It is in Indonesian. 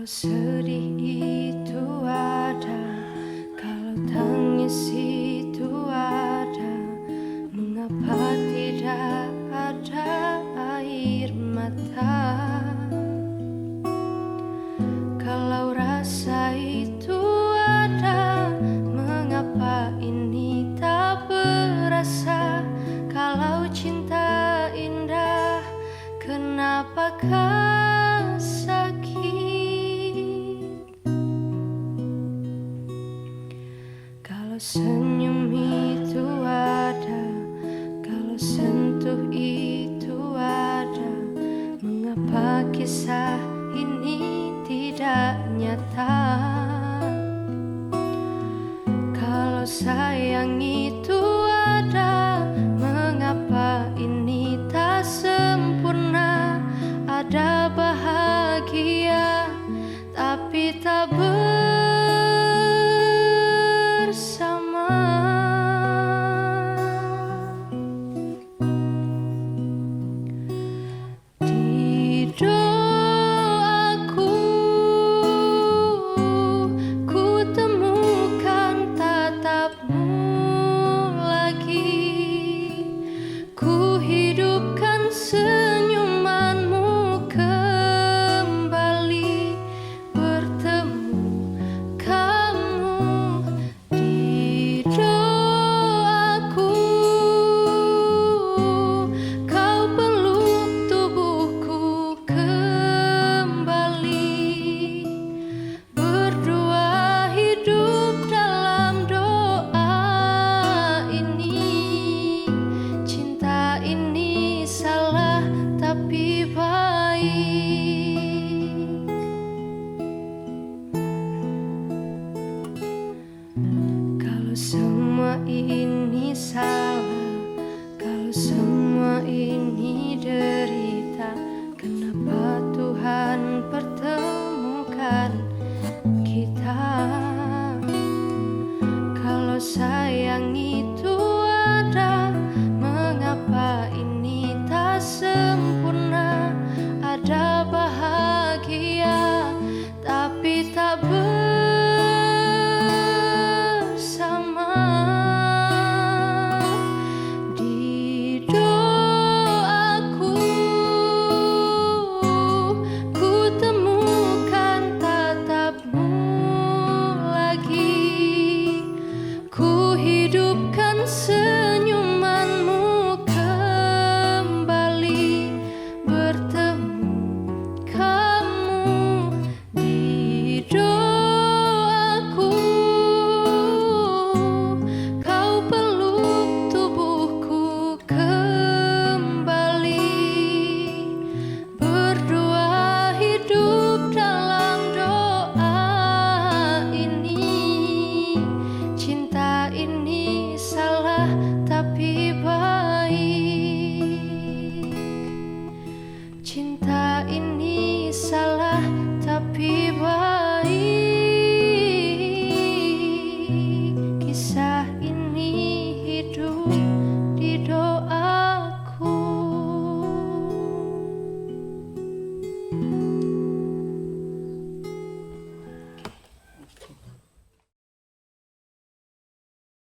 sedih itu ada, kalau tangis itu ada, mengapa tidak ada air mata? Kalau rasa itu ada, mengapa ini tak berasa? Kalau cinta indah, kenapakah sakit? Kalau senyum itu ada, kalau sentuh itu ada, mengapa kisah ini tidak nyata? Kalau sayang itu ada, mengapa ini tak sempurna? Ada bahagia tapi tak bersama. Di doaku ku temukan tatapmu lagi, ku hidupkan senyumanmu kembali, bertemu kamu. Di doaku kau peluk tubuhku kembali, berdua hidup dalam doa ini. Cinta ini salah tapi baik. Kalau semua ini